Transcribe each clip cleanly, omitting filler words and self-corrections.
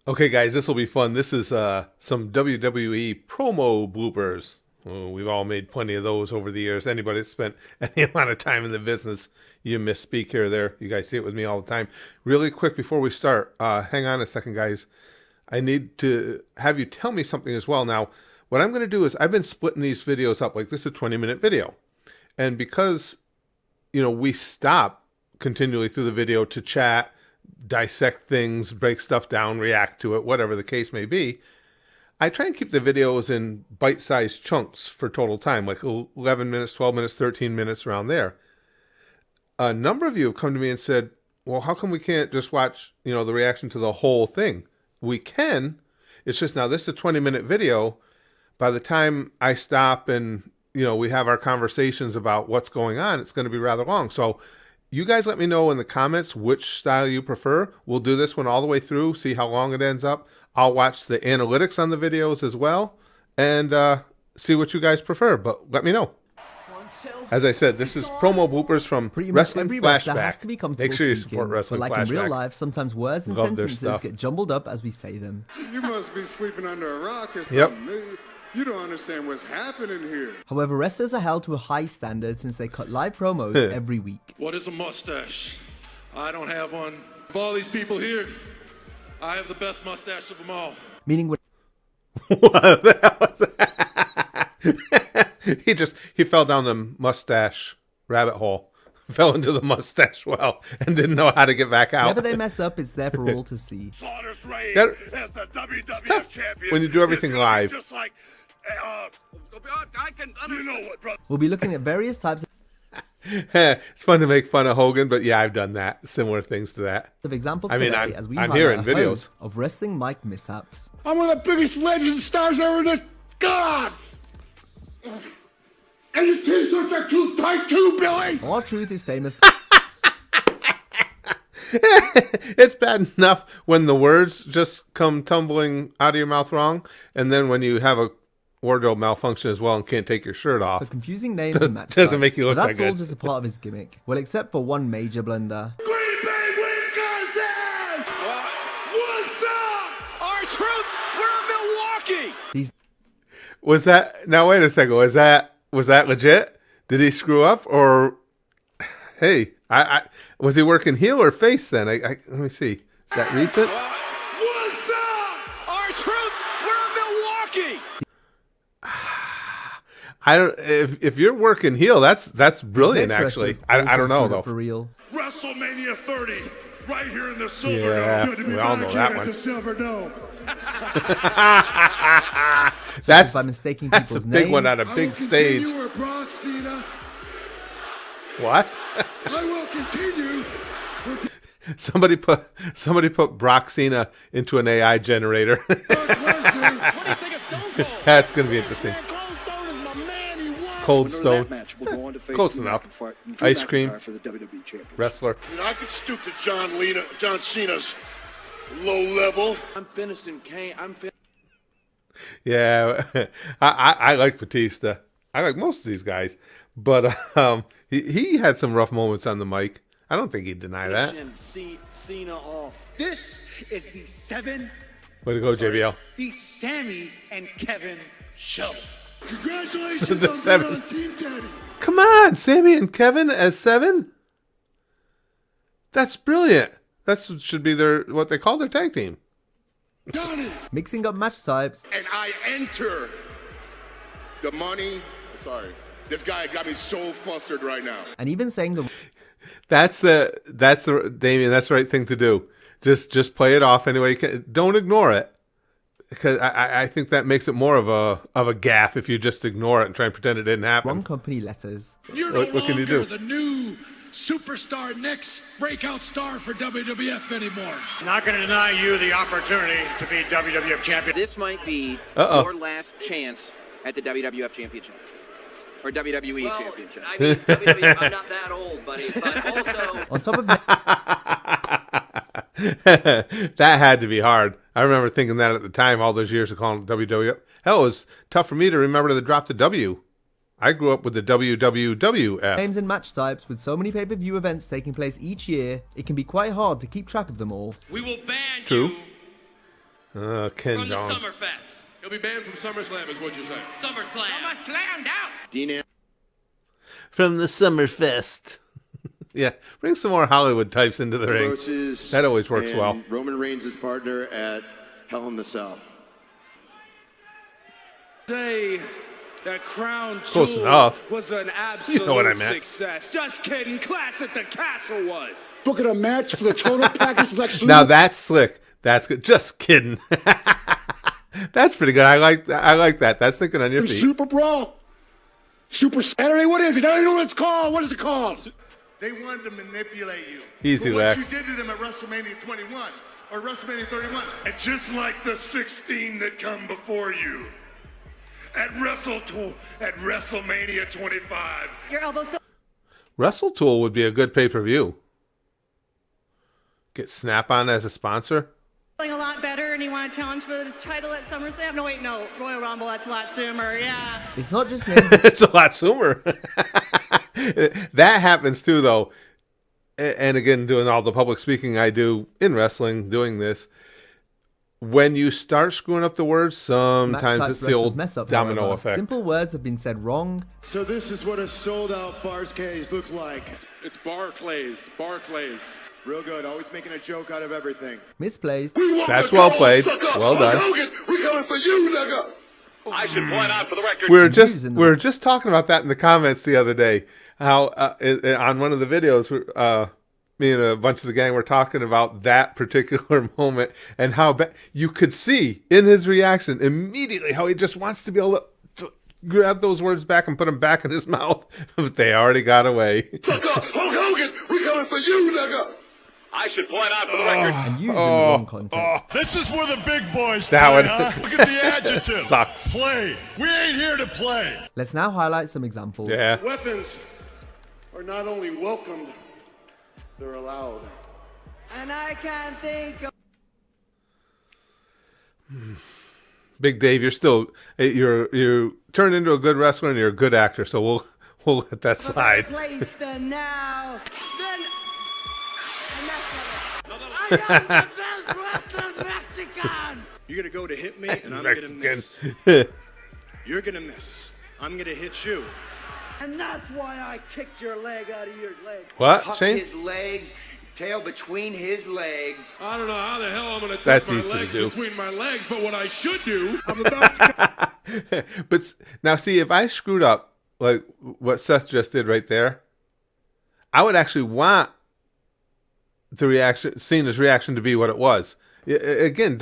Okay, guys, this will be fun. This is some WWE promo bloopers. Oh, we've all made plenty of those over the years. Anybody that's spent any amount of time in the business, you misspeak here or there. You guys see it with me all the time. Really quick before we start, hang on a second, guys. I need to have you tell me something as well. Now, what I'm going to do is I've been splitting these videos up. Like, this is a 20-minute video. And because, we stop continually through the video to chat, dissect things, break stuff down, react to it, whatever the case may be, I try and keep the videos in bite-sized chunks for total time, like 11 minutes, 12 minutes, 13 minutes, around there. A number of you have come to me and said, well, how come we can't just watch, the reaction to the whole thing? We can. It's just now this is a 20-minute video. By the time I stop and, we have our conversations about what's going on, it's going to be rather long. So you guys let me know in the comments which style you prefer. We'll do this one all the way through, see how long it ends up. I'll watch the analytics on the videos as well and see what you guys prefer, but let me know. As I said, this is promo bloopers from Wrestling Flashback. Make sure you support Wrestling Flashback. Like in real life, sometimes words and sentences get jumbled up as we say them. You must be sleeping under a rock or something. Yep. You don't understand what's happening here. However, wrestlers are held to a high standard since they cut live promos every week. What is a mustache? I don't have one. Of all these people here, I have the best mustache of them all. Meaning what? What the hell was that? he fell down the mustache rabbit hole, fell into the mustache well, and didn't know how to get back out. Whenever they mess up, it's there for all to see. Slaughter's reign as the WWF champion. When you do everything live. Just like, you know what, brother? We'll be looking at various types It's fun to make fun of Hogan, but yeah, I've done that. Similar things to that. of examples I mean, today as we I'm hearing highlight videos hosts of wrestling mic mishaps. I'm one of the biggest legends stars ever in this. God! And your t-shirts are too tight too, Billy! R-Truth is famous. It's bad enough when the words just come tumbling out of your mouth wrong, and then when you have a wardrobe malfunction as well and can't take your shirt off. For confusing names and match doesn't make you look but that that's all good. just a part of his gimmick. Well, except for one major blunder. Green Bay, Wisconsin! What's up? R-Truth, we're in Milwaukee! These Was that, now wait a second, was that legit? Did he screw up, or hey, I was he working heel or face then? Let me see. Is that recent? What's up? R-Truth, we're in Milwaukee! I don't. If you're working heel, that's brilliant. Actually, I don't know though. For real. WrestleMania 30, right here in the Silver Yeah, Dome. we all know that one. The Silver Dome. That's by mistaking that's a people's big names. one on a I big will stage. continue where Brock Cena. What? I will continue. Somebody put Brock Cena into an AI generator. Brock Lesnar. What do you think of Stone Cold? That's gonna be interesting. Cold Stone is my man, he won. Cold That Stone match will go on to face Close Drew enough. McIntyre and Drew Ice cream. McIntyre for the WWE Championship. Wrestler. I could stoop to John Cena's low level. I'm finishing Kane. Yeah, I like Batista. I like most of these guys, but he had some rough moments on the mic. I don't think he'd deny that. Cena off. This is the Way to go, JBL. the Sammy and Kevin show. Congratulations The on being seven. on Team Daddy. Come on, Sammy and Kevin as 7. That's brilliant. Should be what they call their tag team. Done it. Mixing up match types. And I enter the money. Sorry. This guy got me so flustered right now. And even saying the That's the Damien. That's the right thing to do. Just play it off anyway. Don't ignore it, because I think that makes it more of a gaffe if you just ignore it and try and pretend it didn't happen. wrong company letters. You're What can you do? the new superstar, next breakout star for WWF anymore. Not going to deny you the opportunity to be WWF champion. This might be your last chance at the WWF Championship. Or WWE Championship. I mean, WWF, I'm not that old, buddy. But also... On top of that, That had to be hard. I remember thinking that at the time, all those years of calling it WWF. Hell, it was tough for me to remember to drop the W. I grew up with the WWWF. names and match types, with so many pay-per-view events taking place each year, it can be quite hard to keep track of them all. We will ban True. you Ken From the Jong. Summerfest. He'll be banned from SummerSlam, is what you're saying. SummerSlam. Slammed out. Dean From the Summerfest. Yeah, bring some more Hollywood types into the ring. Ambrose That always works and well. Roman Reigns' partner at Hell in the Cell. Say that Crown Close Jewel enough. was an absolute You know what I meant. success. Just kidding. Clash at the Castle was. Booking a match for the total package Lex Now that's slick. That's good. Just kidding. That's pretty good. I like that. That's thinking on your feet. Super Brawl. Super Saturday. What is it? I don't know what it's called. What is it called? They wanted to manipulate you. Easy, for what Lex. you did to them at WrestleMania 21 or WrestleMania 31. And just like the 16 that come before you, at WrestleMania 25. Your elbows feel WrestleTool would be a good pay-per-view. Get Snap-on as a sponsor. feeling a lot better and you want to challenge for this title at SummerSlam? No, wait, no. Royal Rumble, that's a lot sooner, yeah. It's not just names. It's a lot sooner. That happens too, though. And again, doing all the public speaking I do in wrestling, doing this. When you start screwing up the words, sometimes Match-type it's the wrestlers old mess up, domino however. effect. Simple words have been said wrong. So this is what a sold-out Barclays looks like. It's Barclays. Barclays. Real good. Always making a joke out of everything. Misplaced. That's well played. Well done. We're coming for you, nigga. I should point out for the record. We were just talking about that in the comments the other day. How on one of the videos, me and a bunch of the gang were talking about that particular moment and how you could see in his reaction immediately how he just wants to be able to grab those words back and put them back in his mouth, but they already got away. Hulk Hogan, we're coming for you, nigga. I should point out for the record. And used in the wrong context. This is where the big boys That play, one- huh? Look at the adjective. Sucks. Play. We ain't here to play. Let's now highlight some examples. Yeah. Weapons are not only welcomed, they're allowed. And I can't think of... Big Dave, you're turned into a good wrestler and you're a good actor, so we'll let that slide. Place than now. Then... I am the best wrestler Mexican! You're gonna go to hit me, and I'm gonna miss. You're gonna miss. I'm gonna hit you. And that's why I kicked your leg out of your leg. What, Tuck Shane? his legs, tail between his legs. I don't know how the hell I'm going to That's tuck my easy to legs do. between my legs, but what I should do, I'm about to... But now, see, if I screwed up like what Seth just did right there, I would actually want the reaction, Cena's reaction, to be what it was. Again,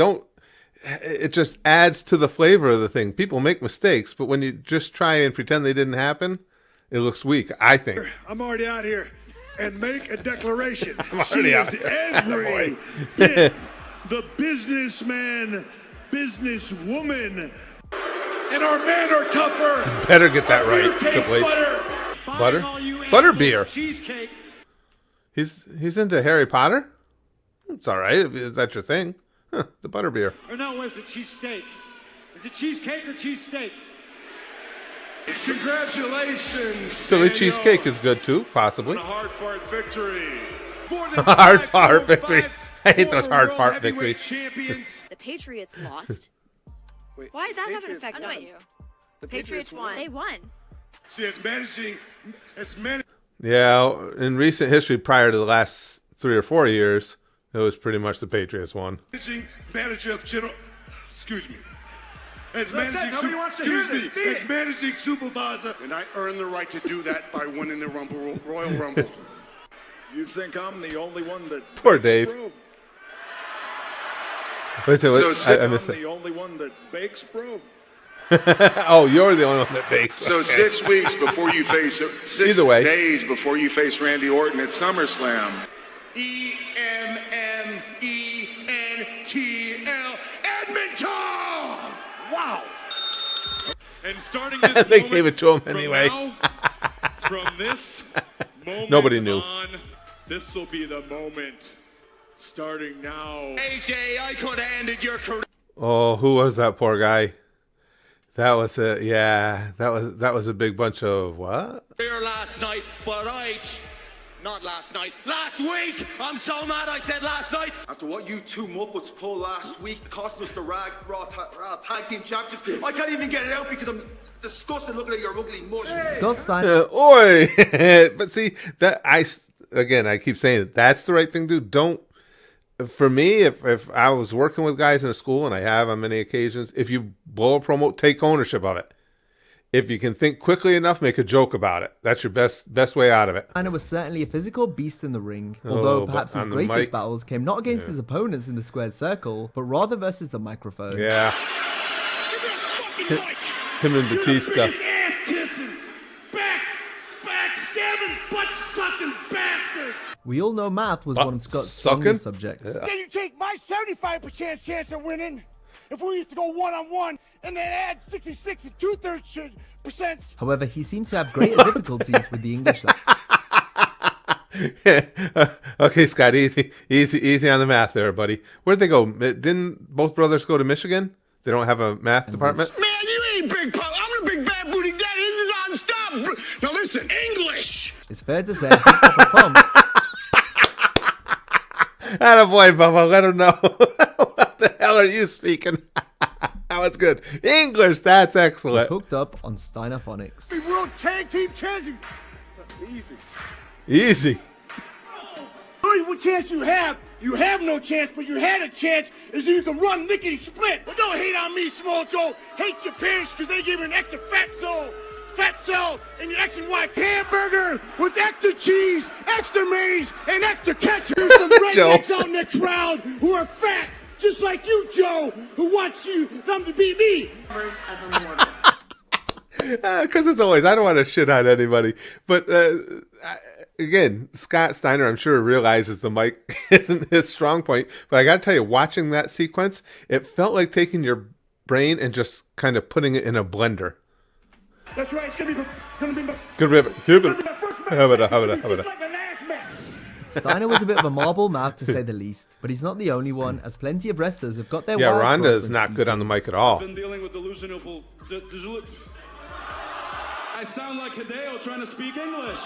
it just adds to the flavor of the thing. People make mistakes, but when you just try and pretend they didn't happen, it looks weak, I think. I'm already out here and make a declaration. already out She is here. every bit the businessman, businesswoman, and our men are tougher. Better get that Our right. beer tastes Triple H. butter. Butter beer. Cheesecake. He's into Harry Potter. It's all right if that's your thing. Huh, the butter beer. Or no, what is it? Cheesesteak. Is it cheesecake or cheesesteak? Congratulations. Philly Daniel, cheesecake is good too, possibly. on a hard-fought victory. More than Hard five fart former victory. I hate those former hard world fart heavyweight victories. champions. The Patriots lost. Wait, Why did that have an Patriots effect won. on you? The Patriots won. They won. See, it's managing. Yeah, in recent history, prior to the last 3 or 4 years, it was pretty much the Patriots won. Manager of general. Excuse me. As That's it. managing, Nobody wants to hear excuse this. me, Speak as it. managing supervisor, and I earned the right to do that by winning the Royal Rumble. You think I'm the only one that... Poor Dave. Wait, so I missed I'm it. the only one that bakes, bro. Oh, you're the only one that bakes. So Okay. 6 weeks before you face, 6 Either way. days before you face Randy Orton at SummerSlam. EMMENTL Edmonton! Wow. And starting this They moment gave it to him from anyway. now, from this moment Nobody knew. on, this will be the moment. Starting now. AJ, I could have ended your career. Oh, who was that poor guy? That was that was a big bunch of what? Last night, but Not last night. Last week! I'm so mad I said last night! After what you two Muppets pulled last week, costing us the Raw Tag Team Championships, I can't even get it out because I'm disgusted looking at your ugly mush. Scott Steiner. Oi! But see, that I keep saying it. That's the right thing to do. Don't. For me, if I was working with guys in a school, and I have on many occasions, if you blow a promo, take ownership of it. If you can think quickly enough, make a joke about it. That's your best way out of it. Steiner was certainly a physical beast in the ring, although perhaps his greatest battles came not against his opponents in the squared circle, but rather versus the microphone. Yeah. Him and Batista. Ass-kissing, backstabbing, butt-sucking bastard! We all know math was one of Scott's strongest subjects. Then you take my 75% chance of winning. If we used to go one-on-one and then add 66 and 2/3%. However, he seemed to have greater difficulties with the English. Okay, Scott, easy on the math there, buddy. Where'd they go? Didn't both brothers go to Michigan? They don't have a math department? Man, you ain't big pop. I'm a big bad booty daddy non-stop. Now listen, English. It's fair to say, Papa Pump. Attaboy, Bubba, let him know. What the hell are you speaking? That was good. English, that's excellent. Hooked up on Steiner phonics. World Tag Team Champion. Easy. What chance you have? You have no chance, but you had a chance is you can run lickety split. But don't hate on me, Small Joe. Hate your parents because they gave you an extra fat cell in your X and Y hamburger with extra cheese, extra mayonnaise, and extra ketchup. There's some rednecks out in the crowd who are fat, just like you, Joe, who wants them to beat me. Because it's always, I don't want to shit on anybody. But again, Scott Steiner, I'm sure, realizes the mic isn't his strong point. But I got to tell you, watching that sequence, it felt like taking your brain and just kind of putting it in a blender. That's right. It's gonna be Good ribbon. Steiner was a bit of a marble mouth, to say the least, but he's not the only one, as plenty of wrestlers have got their Yeah, wires Ronda crossed is when not speaking. good on the mic at all. I've been dealing with delusional. I sound like Hideo trying to speak English.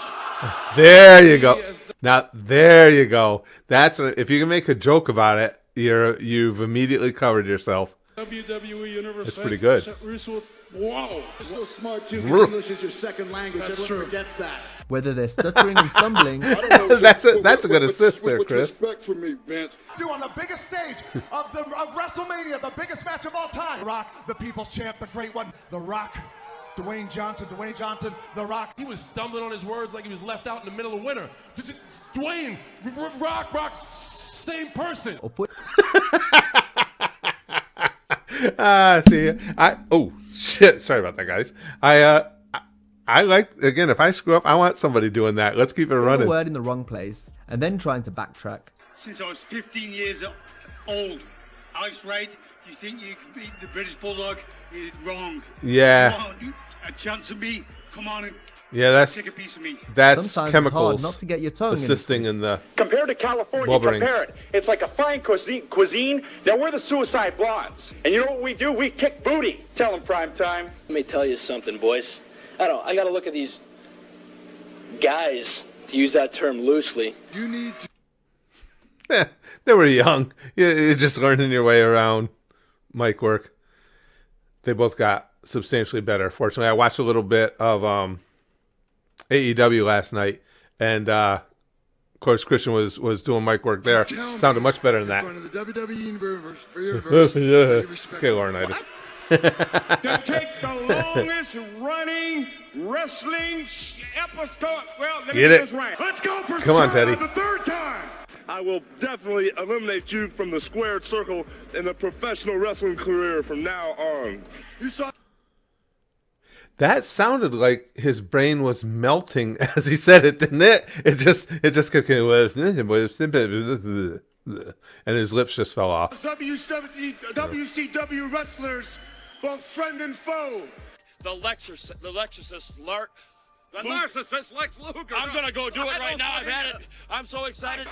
There you go. Now there you go. That's what, if you can make a joke about it, you've immediately covered yourself. WWE Universe. It's pretty good. Wow. You're so smart too, because English is your second language. That's Everyone true. forgets that. Whether they're stuttering and stumbling, That's a good assist there, Chris. Respect for me, Vince. Do on the biggest stage of WrestleMania, the biggest match of all time. Rock, the People's Champ, the great one. The Rock, Dwayne Johnson, The Rock. He was stumbling on his words like he was left out in the middle of winter. Dwayne, Rock, same person. See, oh shit, sorry about that, guys. I like, again, if I screw up, I want somebody doing that. Let's keep it putting running. a word in the wrong place, and then trying to backtrack. Since I was 15 years old, Alex Wright, you think you can beat the British Bulldog? You're wrong. Yeah. Come on, a chance of me. Come on and take a piece of me. That's Sometimes chemicals it's hard not to get your tongue assisting in the Compared to California, blubbering. compare it. It's like a fine cuisine. Now we're the suicide blondes. And you know what we do? We kick booty. Tell them, prime time. Let me tell you something, boys. I gotta look at these guys, to use that term loosely. You need Yeah, they were young. You're just learning your way around mic work. They both got substantially better. Fortunately, I watched a little bit of AEW last night, and of course, Christian was doing mic work there. Sounded much better than that. in front of the WWE universe. Okay, Laurinaitis. To take the longest running wrestling episode. Well, let me Get get it. this right. Let's go for Come on, Teddy. the third time. I will definitely eliminate you from the squared circle in the professional wrestling career from now on. You saw. That sounded like his brain was melting as he said it, didn't it? It just kept and his lips just fell off. WCW wrestlers, both friend and foe. The Lexorcist, The narcissist Lex Luger. I'm gonna go do it right now. I've had it. I'm so excited.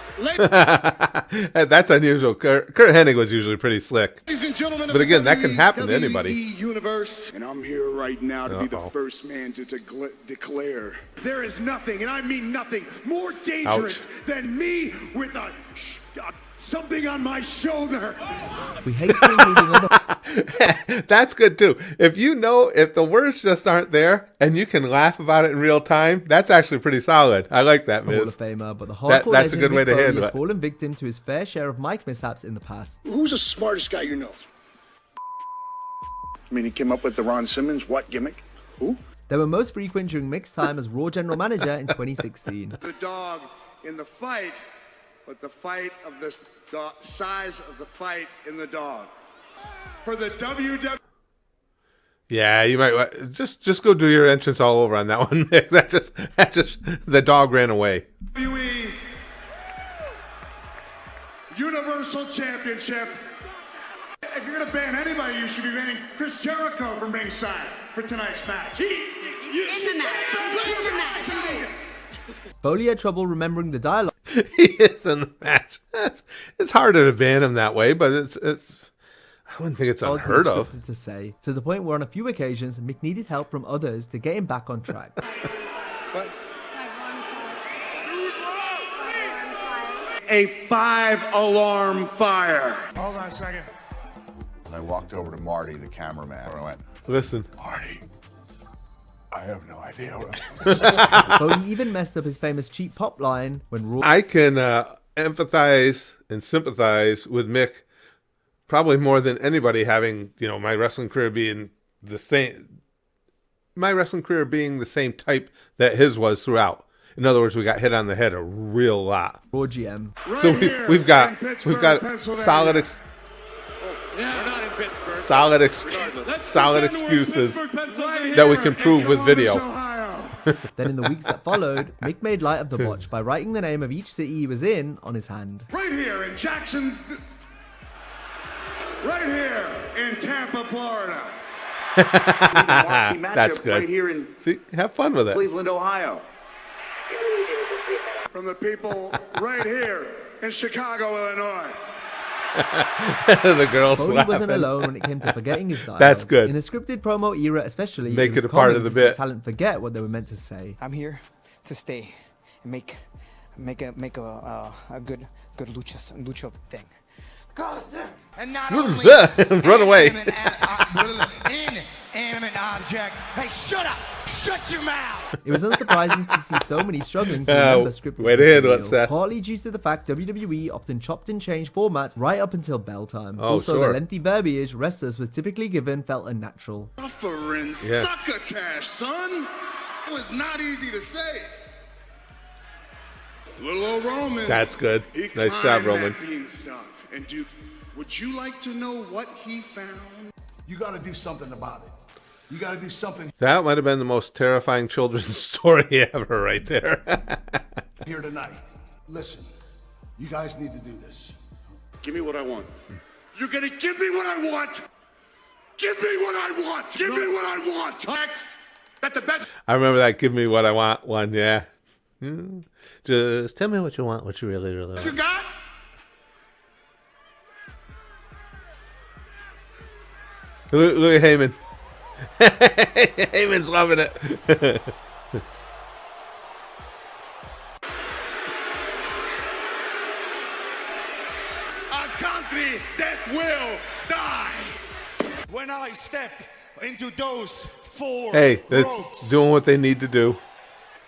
That's unusual. Kurt Hennig was usually pretty slick. Ladies and gentlemen, but again, that can happen to anybody. Universe, and I'm here right now to be the first man to declare there is nothing, and I mean nothing, more dangerous than me with something on my shoulder. We hate including other. That's good too. If the words just aren't there and you can laugh about it in real time, that's actually pretty solid. I like that, Miz. Hall of Famer, but the hardcore that's a legend good way Mick to Foley handle has it. fallen victim to his fair share of mic mishaps in the past. Who's the smartest guy you know? I mean, he came up with the Ron Simmons what gimmick? Who? They were most frequent during Mick's time as Raw General Manager in 2016. The dog in the fight, but the fight of the size of the fight in the dog. For the WWE. Yeah, you might just go do your entrance all over on that one, Mick. That just the dog ran away. WWE Universal Championship. If you're gonna ban anybody, you should be banning Chris Jericho from ringside for tonight's match. In the match. Foley had trouble remembering the dialogue. He is in the match. It's harder to ban him that way, but it's I wouldn't think it's unheard of. To say, to the point where on a few occasions Mick needed help from others to get him back on track. A 5-alarm fire. Hold on a second. And I walked over to Marty, the cameraman, and I went, "Listen, Marty, I have no idea what Foley even messed up his famous cheap pop line when Raw. I can empathize and sympathize with Mick probably more than anybody, having my wrestling career being the same. My wrestling career being the same type that his was throughout. In other words, we got hit on the head a real lot. Raw GM. So we've got solid solid excuses that we can prove with video. Then in the weeks that followed, Mick made light of the botch by writing the name of each city he was in on his hand. Right here in Jackson. Right here in Tampa, Florida. That's good. Right here in have fun with it. Cleveland, Ohio. From the people right here in Chicago, Illinois. The girls Foley laughing. wasn't alone when it came to forgetting his dialogue. That's good. In the scripted promo era especially, Make was it a part common of the to see bit. talent forget what they were meant to say. I'm here to stay and make a good lucha thing. God damn. And not only run away. Inanimate object. Hey, shut up! Shut your mouth! It was unsurprising to see so many struggling to remember scripted way to handle it, material, Seth. partly due to the fact WWE often chopped and changed formats right up until bell time. Oh, also, sure. the lengthy verbiage wrestlers was typically given felt unnatural. Suffering succotash, son. It was not easy to say. Little old Roman. That's good. He Nice climbed job, Roman. that beanstalk. And dude, would you like to know what he found? You got to do something about it. You got to do something That might have been the most terrifying children's story ever right there. here tonight. Listen, you guys need to do this. Give me what I want. You're gonna give me what I want. Give me what I want. Give me what I want. Next. That's the best. I remember that "Give Me What I Want" one, yeah. Just tell me what you want, what you really, really want. You got? Look at Heyman. Heyman's loving it. A country that will die. When I step into those four Hey, that's ropes. doing what they need to do.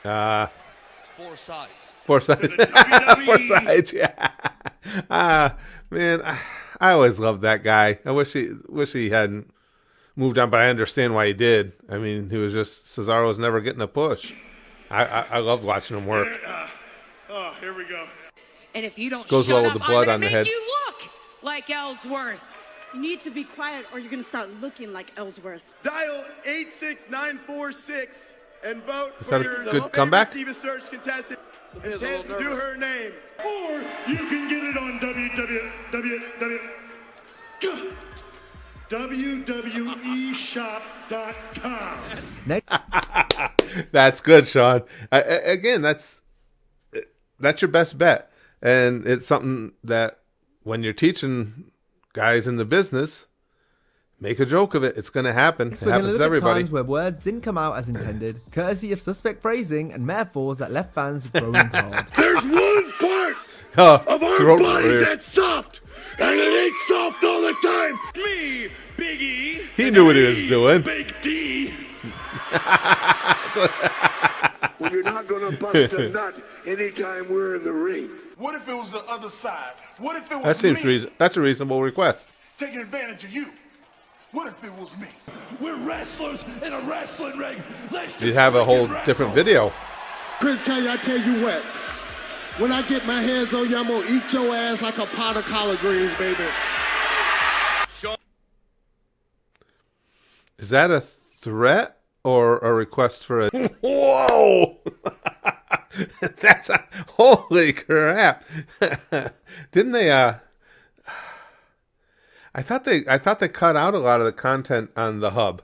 It's 4 sides. 4 sides. 4 sides, yeah. Man, I always loved that guy. I wish he hadn't moved on, but I understand why he did. I mean, he was just, Cesaro was never getting a push. I loved watching him work. Oh, here we go. And if you don't Goes shut well up, with the blood I'm on gonna the make head. you look like Ellsworth. You need to be quiet or you're going to start looking like Ellsworth. Dial 86946 and vote Is for that a your good favorite comeback? Diva Search contestant. And He's a little do nervous. her name. Or you can get it on www. WWEshop.com. That's good, Sean. Again, that's your best bet. And it's something that when you're teaching guys in the business, make a joke of it. It's going to happen. It happens to everybody. Times where words didn't come out as intended, courtesy of suspect phrasing and metaphors that left fans groaning hard. There's one part of our bodies that's soft, and it ain't soft all the time. Me, Big E. He knew what he was doing. Big D. Well, you're not going to bust a nut anytime we're in the ring. What if it was the other side? What if it was That's a reasonable request. taking advantage of you? What if it was me? We're wrestlers in a wrestling ring. Let's just You have a whole different video. Chris Kelly, I tell you what. When I get my hands on you, I'm going to eat your ass like a pot of collard greens, baby. Is that a threat or a request for a... Whoa! That's a... Holy crap. Didn't they, I thought they cut out a lot of the content on the hub.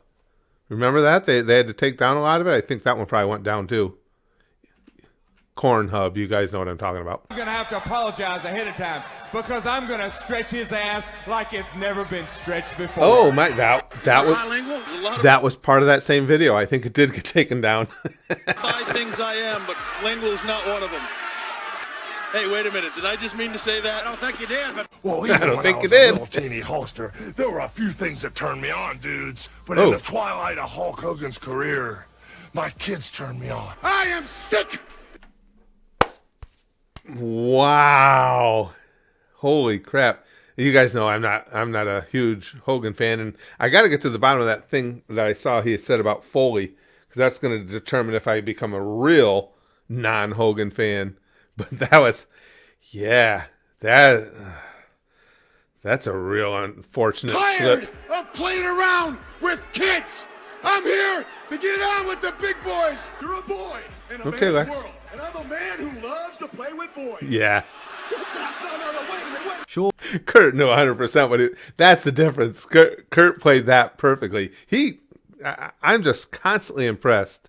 Remember that? They had to take down a lot of it? I think that one probably went down too. Corn Hub, you guys know what I'm talking about. I'm going to have to apologize ahead of time because I'm going to stretch his ass like it's never been stretched before. Oh my, that was part of that same video. I think it did get taken down. 5 things I am, but lingual's not one of them. Hey, wait a minute. Did I just mean to say that? I don't think you did, but... Well, I don't think you was a did. little teeny Hulkster, there were a few things that turned me on, dudes. But in the twilight of Hulk Hogan's career, my kids turned me on. I am sick. Wow. Holy crap. You guys know I'm not a huge Hogan fan, and I got to get to the bottom of that thing that I saw he said about Foley, because that's going to determine if I become a real non-Hogan fan. But that was, that's a real unfortunate Tired slip. of playing around with kids. I'm here to get on with the big boys. You're a boy in a man's Lex. world, and I'm a man who loves to play with boys. Yeah. No, wait. Sure. Kurt knew 100%, but that's the difference. Kurt played that perfectly. I'm just constantly impressed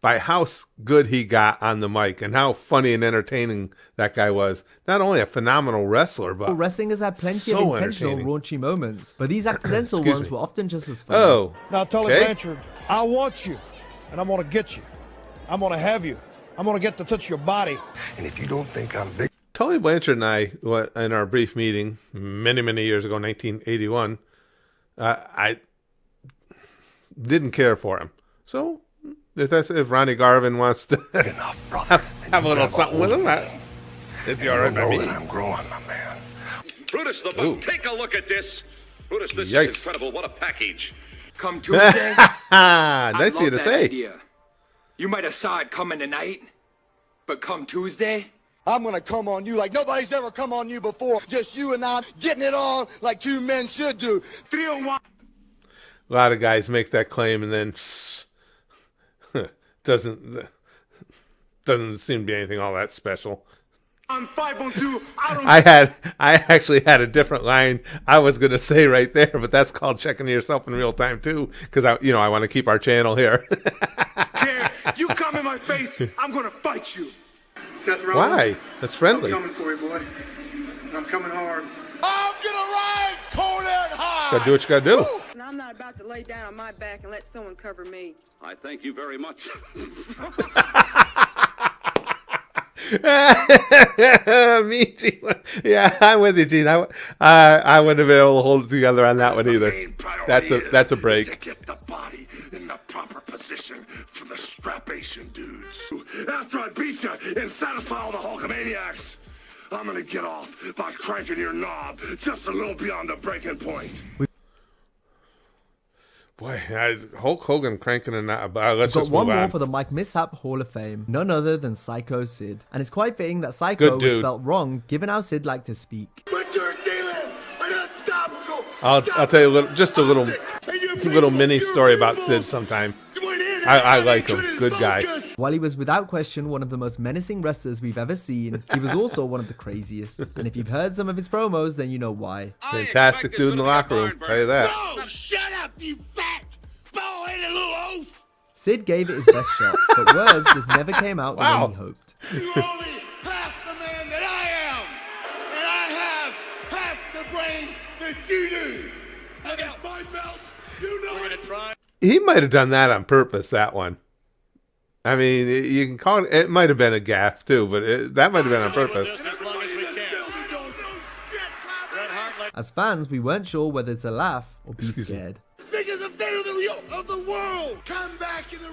by how good he got on the mic and how funny and entertaining that guy was. Not only a phenomenal wrestler, but wrestling has had plenty of intentional raunchy moments, but these accidental ones were often just as funny. Oh, now Tully Blanchard, I want you, and I'm gonna get you. I'm gonna have you. I'm gonna get to touch your body. And if you don't think I'm big... Tully Blanchard and I, in our brief meeting many, many years ago, 1981, I didn't care for him. So if Ronnie Garvin wants to have a little something with him, it'd be all right by me. I'm growing, my man. Brutus the Buck, take a look at this. Brutus, this is incredible. What a package. Come Tuesday? Nice of you to say. Idea. You might have saw it coming tonight, but come Tuesday, I'm gonna come on you like nobody's ever come on you before. Just you and I getting it on like two men should do. 301. A lot of guys make that claim and then doesn't seem to be anything all that special. On 512, I actually had a different line I was going to say right there, but that's called checking yourself in real time too, because I want to keep our channel here. You come in my face, I'm gonna fight you. Seth Rollins. Why? That's friendly. I'm coming for you, boy. I'm coming hard. I'm gonna ride Conan high. Gotta do what you gotta do. And I'm not about to lay down on my back and let someone cover me. I thank you very much. Me, Gene. Yeah, I'm with you, Gene. I wouldn't have been able to hold it together on that one either. That's a break. To get the body in the proper position for the strapation dudes. After I beat you and satisfy all the Hulkamaniacs, I'm gonna get off by cranking your knob just a little beyond the breaking point. Boy, Hulk Hogan cranking a knob. Let's We've just got one move more on. for the Mike Mishap Hall of Fame, none other than Psycho Sid. And it's quite fitting that Psycho was spelt wrong, given how Sid liked to speak. I'll tell you a little mini story about Sid sometime. I like him. Good guy. While he was without question one of the most menacing wrestlers we've ever seen, he was also one of the craziest. And if you've heard some of his promos, then you know why. Fantastic dude in the locker room, tell you that. No, shut up, you fat, bald-headed little oaf. Sid gave it his best shot, but words just never came out the way he hoped. You only half the man that I am, and I have half the brain that you do. That is my belt. You know we're gonna try. He might have done that on purpose, that one. I mean, you can call it, it might have been a gaffe too, but that might have been on purpose. As fans, we weren't sure whether to laugh or be scared. This is the fate of the world. Come back in the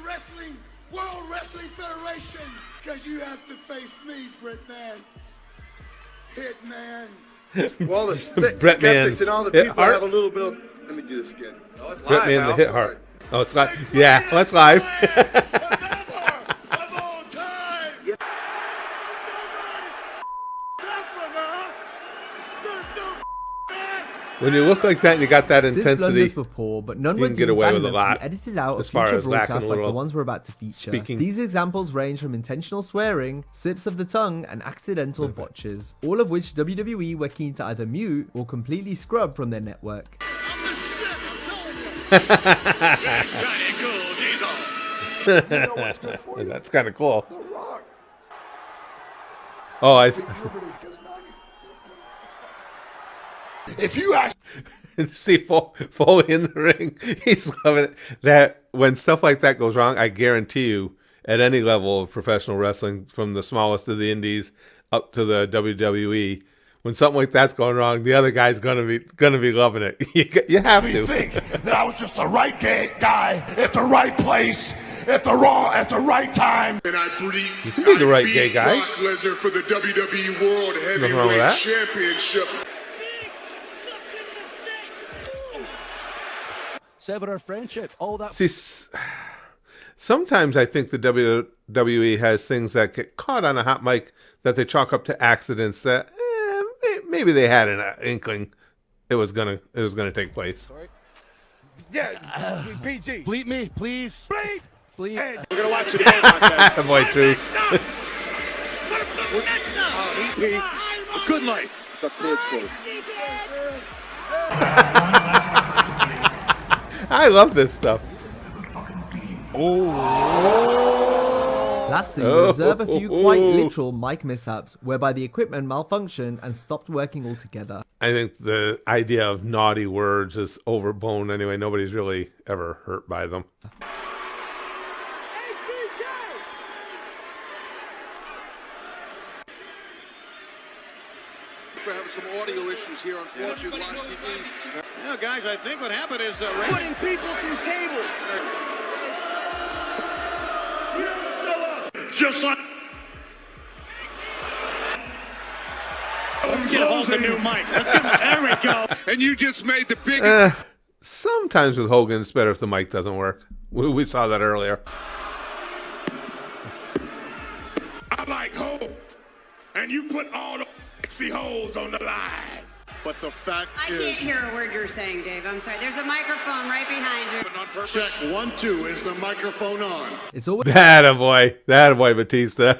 World Wrestling Federation, because you have to face me, Britman. Hitman. Well, the Brett skeptics Man, and all the Hit people Heart? have a little bit of... Let me do this again. Oh, it's Brett Man, the Hit Heart. Oh, it's live. Yeah, well, it's live. When you look like that and you got that intensity, blunders were poor, but none you were can get away with a enough lot. to be edited out as of far future as lacking a broadcasts like little the ones we're about to feature. speaking. These examples range from intentional swearing, slips of the tongue, and accidental botches, all of which WWE were keen to either mute or completely scrub from their network. That's kind of cool. Oh, If you see Foley in the ring, he's loving it. That when stuff like that goes wrong, I guarantee you, at any level of professional wrestling, from the smallest of the indies up to the WWE, when something like that's going wrong, the other guy's gonna be loving it. You have to think that I was just the right guy at the right place at the right time. And I You can be the right gay guy. Brock Lesnar for the WWE World Nothing wrong with that. Championship. Severed our friendship. All that. See, sometimes I think the WWE has things that get caught on a hot mic that they chalk up to accidents that maybe they had an inkling it was gonna take place. Yeah, PG. Bleep me, please. Bleep. Please. Hey, we're gonna watch it. Boy, true. Good life. The clear's full. I love this stuff. Lastly, we observe a few quite literal mic mishaps whereby the equipment malfunctioned and stopped working altogether. I think the idea of naughty words is overblown anyway. Nobody's really ever hurt by them. We're having some audio issues here, unfortunately, live TV. No, guys, I think what happened is Putting people through tables. Just like. Let's get hold of the new mic. Let's get there we go. And you just made the biggest. Sometimes with Hogan, it's better if the mic doesn't work. We saw that earlier. I like Hogan, and you put all the sexy holes on the line. But the fact I can't hear a word you're saying, Dave. I'm sorry. There's a microphone right behind you. Check 1, 2. Is the microphone on? It's always That a boy, Batista.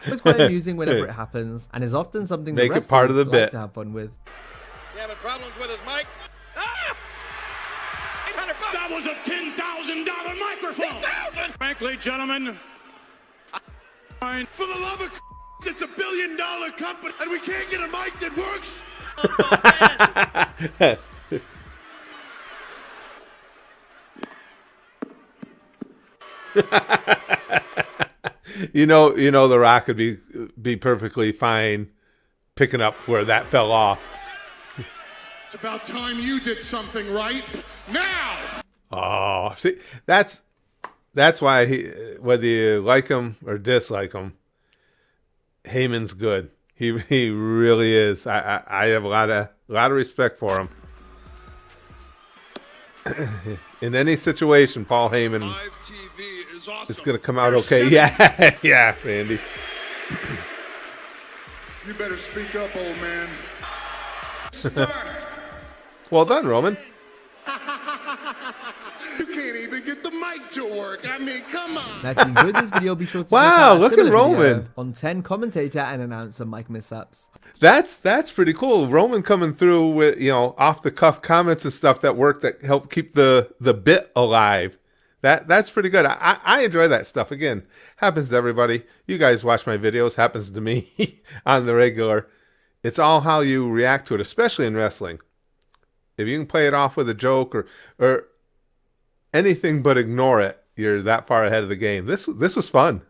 It's quite amusing whenever it happens, and is often something Make the it part of the wrestlers bit. like to have fun with. You having problems with his mic? That was a $10,000 microphone. 10,000. Frankly, gentlemen, For the love of it's $1 billion company, and we can't get a mic that works. You know, The Rock could be perfectly fine picking up where that fell off. It's about time you did something right now. Oh, see, that's why whether you like him or dislike him, Heyman's good. He really is. I have a lot of respect for him. In any situation, Paul Heyman Live TV is awesome. is going to come out okay. Yeah, yeah, Randy. You better speak up, old man. Well done, Roman. You can't even get the mic mic to work. I mean, come on. Now, if you enjoyed this video, be sure to check Wow, out a look at similar video Roman. on 10 commentator and announcer mic mishaps. That's pretty cool. Roman coming through with, you know, off the cuff comments and stuff that work that help keep the bit alive. That's pretty good. I enjoy that stuff. Again, happens to everybody. You guys watch my videos. Happens to me on the regular. It's all how you react to it, especially in wrestling. If you can play it off with a joke or anything but ignore it, you're that far ahead of the game. This was fun.